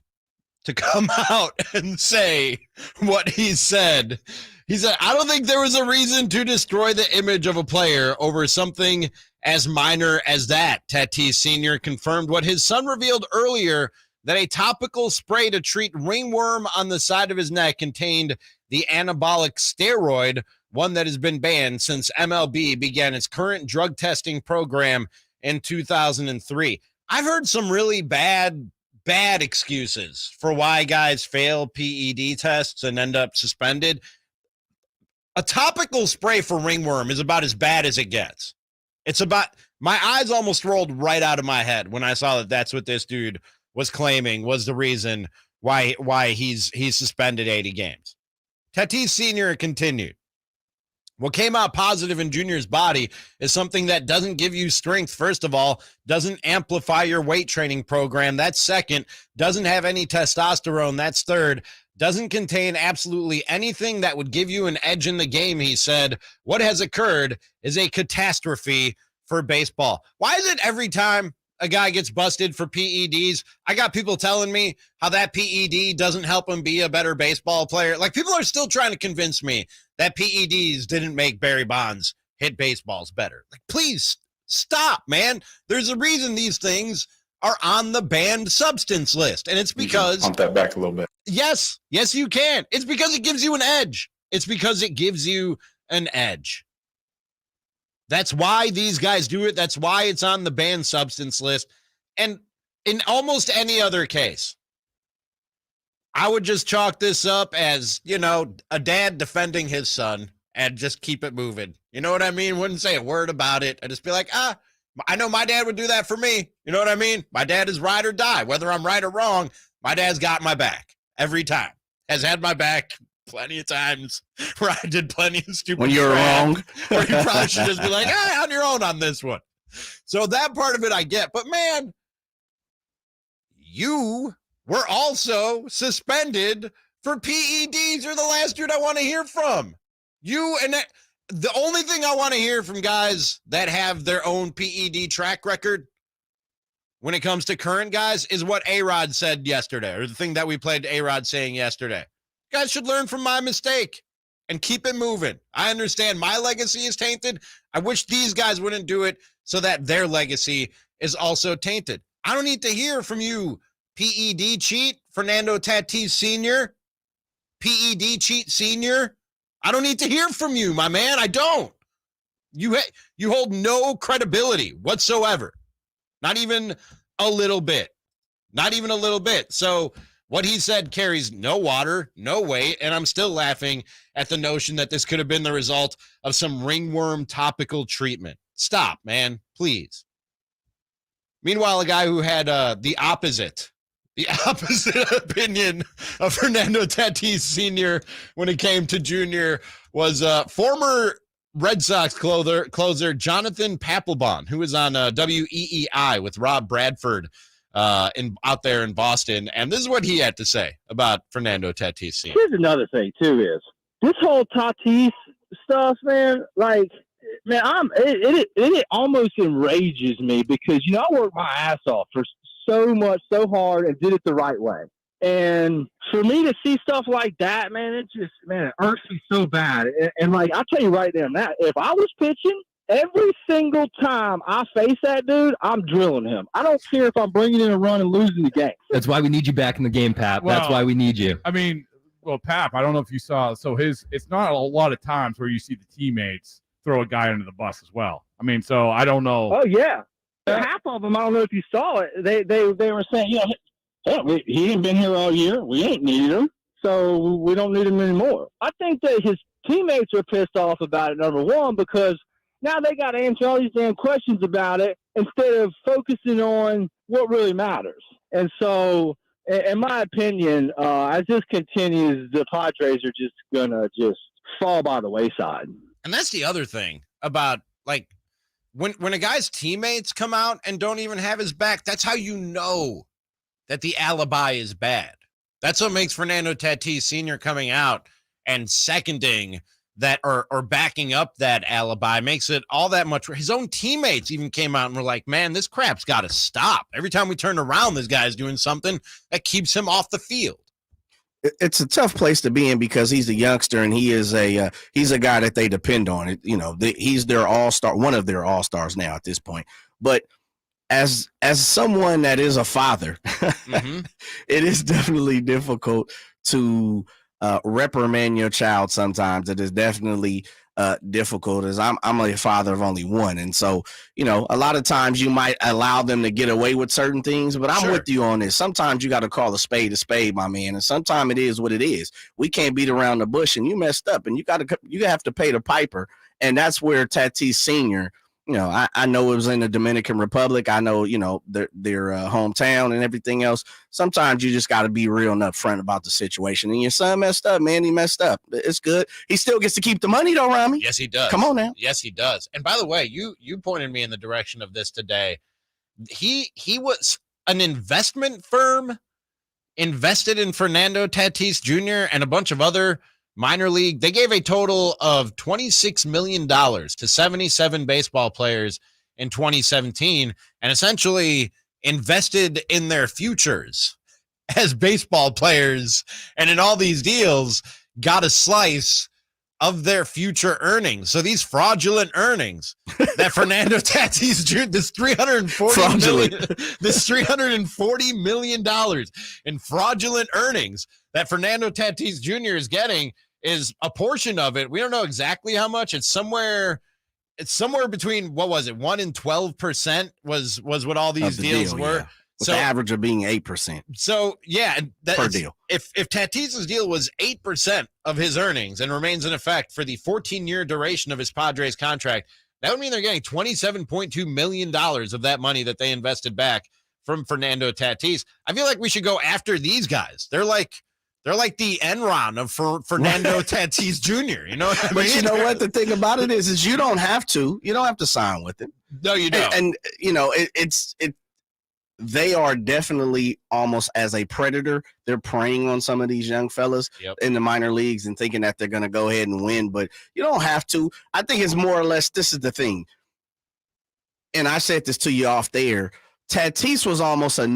[SPEAKER 1] to come out and say what he said. He said, I don't think there was a reason to destroy the image of a player over something as minor as that. Tatis Sr. confirmed what his son revealed earlier, that a topical spray to treat ringworm on the side of his neck contained the anabolic steroid, one that has been banned since MLB began its current drug testing program in 2003. I've heard some really bad excuses for why guys fail PED tests and end up suspended. A topical spray for ringworm is about as bad as it gets. It's about, my eyes almost rolled right out of my head when I saw that that's what this dude was claiming was the reason why he's suspended 80 games. Tatis Sr. continued. What came out positive in Junior's body is something that doesn't give you strength, first of all, doesn't amplify your weight training program, that's second, doesn't have any testosterone, that's third, doesn't contain absolutely anything that would give you an edge in the game, he said. What has occurred is a catastrophe for baseball. Why is it every time a guy gets busted for PEDs, I got people telling me how that PED doesn't help him be a better baseball player? Like, people are still trying to convince me that PEDs didn't make Barry Bonds hit baseballs better. Like, please stop, man. There's a reason these things are on the banned substance list, and it's because
[SPEAKER 12] pump that back a little bit.
[SPEAKER 1] Yes, you can. It's because it gives you an edge. It's because it gives you an edge. That's why these guys do it. That's why it's on the banned substance list. And in almost any other case, I would just chalk this up as, a dad defending his son and just keep it moving. You know what I mean? Wouldn't say a word about it. I'd just be like, I know my dad would do that for me. You know what I mean? My dad is ride or die. Whether I'm right or wrong, my dad's got my back every time. Has had my back plenty of times where I did plenty of stupid
[SPEAKER 4] when you're wrong.
[SPEAKER 1] Where you probably should just be like, on your own on this one. So that part of it I get. But, man, you were also suspended for PEDs. You're the last dude I want to hear from. You and that, the only thing I want to hear from guys that have their own PED track record when it comes to current guys is what A-Rod said yesterday, or the thing that we played A-Rod saying yesterday. Guys should learn from my mistake and keep it moving. I understand my legacy is tainted. I wish these guys wouldn't do it so that their legacy is also tainted. I don't need to hear from you, PED cheat, Fernando Tatis Sr., PED cheat senior. I don't need to hear from you, my man. I don't. You hold no credibility whatsoever. Not even a little bit. Not even a little bit. So what he said carries no water, no weight, and I'm still laughing at the notion that this could have been the result of some ringworm topical treatment. Stop, man, please. Meanwhile, a guy who had the opposite opinion of Fernando Tatis Sr. when it came to Junior was former Red Sox closer Jonathan Papelbon, who was on WEEI with Rob Bradford out there in Boston. And this is what he had to say about Fernando Tatis Sr.
[SPEAKER 11] Here's another thing, too, is this whole Tatis stuff, man, like, man, it almost enrages me because, I worked my ass off for so hard and did it the right way. And for me to see stuff like that, man, it irks me so bad. And like, I'll tell you right now, Matt, if I was pitching, every single time I face that dude, I'm drilling him. I don't care if I'm bringing in a run and losing the game.
[SPEAKER 13] That's why we need you back in the game, Pap.
[SPEAKER 14] Well,
[SPEAKER 13] that's why we need you.
[SPEAKER 14] I mean,
[SPEAKER 12] well, Pap, I don't know if you saw. So it's not a lot of times where you see the teammates throw a guy under the bus as well. I mean, so I don't know.
[SPEAKER 11] Oh yeah, half of them. I don't know if you saw it. They were saying, he ain't been here all year. We ain't needed him, so we don't need him anymore. I think that his teammates are pissed off about it. Number one, because now they got to answer all these damn questions about it instead of focusing on what really matters. And so, in my opinion, as this continues, the Padres are just gonna fall by the wayside.
[SPEAKER 1] And that's the other thing about, like, when a guy's teammates come out and don't even have his back, that's how you know that the alibi is bad. That's what makes Fernando Tatis Sr. coming out and seconding that or backing up that alibi makes it all that much. His own teammates even came out and were like, man, this crap's got to stop. Every time we turn around, this guy's doing something that keeps him off the field.
[SPEAKER 4] It's a tough place to be in because he's a youngster and he's a guy that they depend on. He's their all-star, one of their all-stars now at this point. But as someone that is a father, it is definitely difficult to reprimand your child sometimes. It is definitely difficult, as I'm a father of only one. And so, a lot of times you might allow them to get away with certain things, but I'm with you on this. Sometimes you got to call a spade, my man. And sometimes it is what it is. We can't beat around the bush, and you messed up and you have to pay the piper. And that's where Tatis Sr., I know it was in the Dominican Republic. I know, their hometown and everything else. Sometimes you just got to be real and upfront about the situation. And your son messed up, man. He messed up. It's good. He still gets to keep the money, though, Ramie.
[SPEAKER 1] Yes, he does.
[SPEAKER 4] Come on now.
[SPEAKER 1] Yes, he does. And by the way, you pointed me in the direction of this today. He was an investment firm invested in Fernando Tatis Jr. and a bunch of other minor league. They gave a total of $26 million to 77 baseball players in 2017 and essentially invested in their futures as baseball players. And in all these deals, got a slice of their future earnings. So these fraudulent earnings that Fernando Tatis Jr., this $340 million in fraudulent earnings that Fernando Tatis Jr. is getting is a portion of it. We don't know exactly how much. It's somewhere between, what was it, 1 and 12% was what all these deals were.
[SPEAKER 4] Yeah. With the average of being 8%.
[SPEAKER 1] So yeah,
[SPEAKER 4] per deal.
[SPEAKER 1] If Tatis's deal was 8% of his earnings and remains in effect for the 14-year duration of his Padres contract, that would mean they're getting $27.2 million of that money that they invested back from Fernando Tatis. I feel like we should go after these guys. They're like the Enron of Fernando Tatis Jr. You know what I mean?
[SPEAKER 4] But you know what? The thing about it is you don't have to sign with him.
[SPEAKER 1] No, you don't.
[SPEAKER 4] And they are definitely almost as a predator. They're preying on some of these young fellas in the minor leagues and thinking that they're going to go ahead and win. But you don't have to. I think it's more or less, this is the thing. And I said this to you off there. Tatis was almost a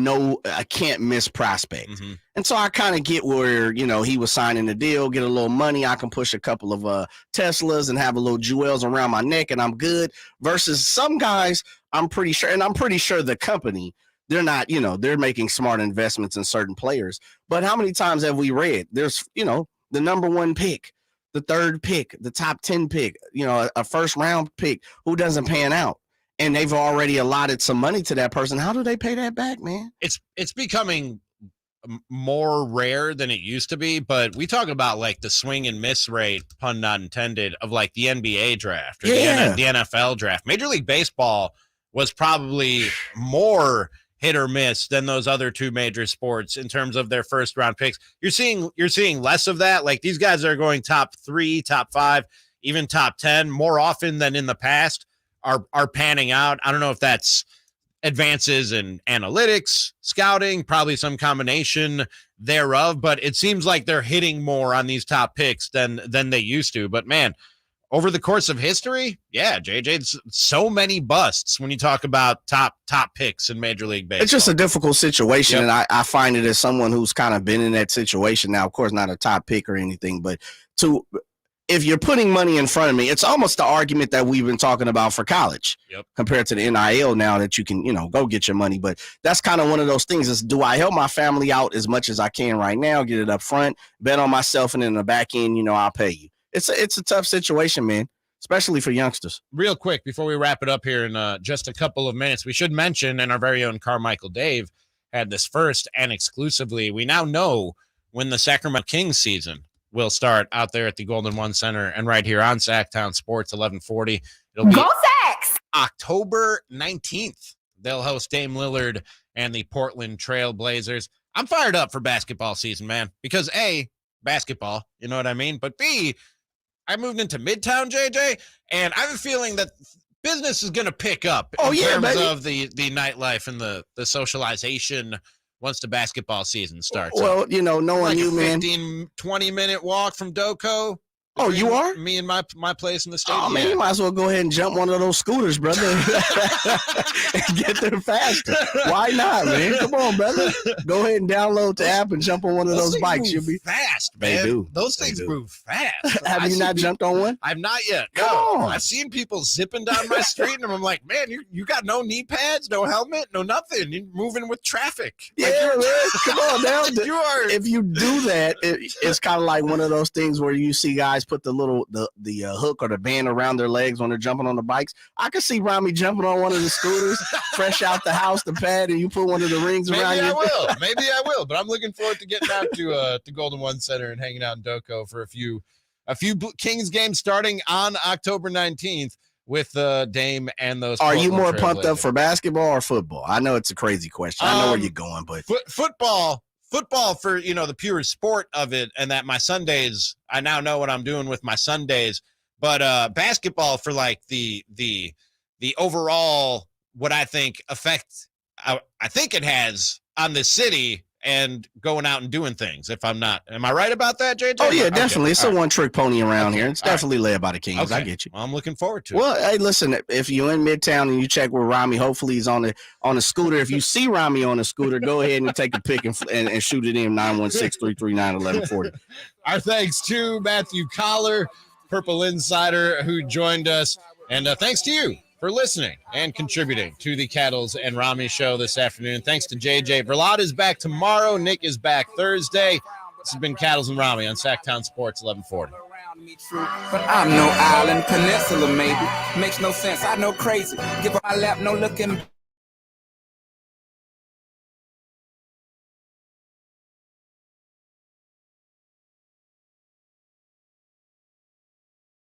[SPEAKER 4] can't miss prospect. Mm-hmm. And so I kind of get where, he was signing the deal, get a little money. I can push a couple of Teslas and have a little jewels around my neck and I'm good. Versus some guys, I'm pretty sure the company, they're not, they're making smart investments in certain players. But how many times have we read there's, the number 1 pick, the 3rd pick, the top 10 pick, a first round pick who doesn't pan out? And they've already allotted some money to that person. How do they pay that back, man?
[SPEAKER 1] It's becoming more rare than it used to be, but we talk about like the swing and miss rate, pun not intended, of like the NBA draft or the NFL draft. Major League Baseball was probably more hit or miss than those other two major sports in terms of their first round picks. You're seeing less of that. Like these guys are going top 3, top 5, even top 10 more often than in the past. Are panning out. I don't know if that's advances in analytics, scouting, probably some combination thereof, but it seems like they're hitting more on these top picks than they used to. But man, over the course of history, JJ, it's so many busts when you talk about top picks in Major League Baseball.
[SPEAKER 4] It's just a difficult situation, and I find it as someone who's kind of been in that situation now. Of course, not a top pick or anything, but if you're putting money in front of me, it's almost the argument that we've been talking about for college compared to the NIL now that you can, go get your money. But that's kind of one of those things is, do I help my family out as much as I can right now, get it up front, bet on myself, and in the back end, I'll pay you. It's a tough situation, man, especially for youngsters.
[SPEAKER 1] Real quick, before we wrap it up here in just a couple of minutes, we should mention, and our very own Carmichael Dave had this first and exclusively, we now know when the Sacramento Kings season will start out there at the Golden One Center and right here on Sactown Sports 1140. It'll be
[SPEAKER 10] Go Sacs!
[SPEAKER 1] October 19th. They'll host Dame Lillard and the Portland Trail Blazers. I'm fired up for basketball season, man, because A, basketball, you know what I mean? But B, I moved into Midtown, JJ, and I have a feeling that business is going to pick up in terms of the nightlife and the socialization once the basketball season starts.
[SPEAKER 4] Well, knowing
[SPEAKER 1] like
[SPEAKER 4] you, man.
[SPEAKER 1] 15, 20-minute walk from Doco.
[SPEAKER 4] Oh, you are?
[SPEAKER 1] Me and my place in the stadium.
[SPEAKER 4] Oh, man, you might as well go ahead and jump one of those scooters, brother, and get there faster. Why not, man? Come on, brother. Go ahead and download the app and jump on one of those bikes. You'll be
[SPEAKER 1] fast, man.
[SPEAKER 4] They do.
[SPEAKER 1] Those things move fast.
[SPEAKER 4] Have you not jumped on one?
[SPEAKER 1] I've not yet.
[SPEAKER 4] Come on.
[SPEAKER 1] I've seen people zipping down my street, and I'm like, man, you got no knee pads, no helmet, no nothing. You're moving with traffic.
[SPEAKER 4] Yeah, man. Come on now.
[SPEAKER 1] You are.
[SPEAKER 4] If you do that, it's kind of like one of those things where you see guys put the hook or the band around their legs when they're jumping on the bikes. I could see Ramie jumping on one of the scooters, fresh out the house, the pad, and you put one of the rings around you.
[SPEAKER 1] Maybe I will. But I'm looking forward to getting out to Golden One Center and hanging out in Doco for a few Kings games starting on October 19th with Dame and those.
[SPEAKER 4] Are you more
[SPEAKER 1] Trailblazers.
[SPEAKER 4] pumped up for basketball or football? I know it's a crazy question. I know where you're going, but
[SPEAKER 1] football for the pure sport of it, and that my Sundays, I now know what I'm doing with my Sundays. But basketball for like the overall, what I think effect I think it has on the city and going out and doing things. If I'm not, am I right about that, JJ?
[SPEAKER 4] Oh yeah,
[SPEAKER 1] Okay.
[SPEAKER 4] definitely. It's a one-trick pony around here. It's definitely led by the Kings.
[SPEAKER 1] Okay.
[SPEAKER 4] I get you.
[SPEAKER 1] Well, I'm looking forward to it.
[SPEAKER 4] Well, hey, listen, if you're in Midtown and you check with Ramie, hopefully he's on the scooter. If you see Ramie on the scooter, go ahead and take a pic and shoot it in 916-339-1140.
[SPEAKER 1] Our thanks to Matthew Coller, Purple Insider, who joined us. And thanks to you for listening and contributing to the Cattles and Ramie show this afternoon. Thanks to JJ. Verlade is back tomorrow. Nick is back Thursday. This has been Cattles and Ramie on Sactown Sports 1140.
[SPEAKER 13] But I'm no island, peninsula maybe. Makes no sense, I know crazy. Give her my lap, no looking.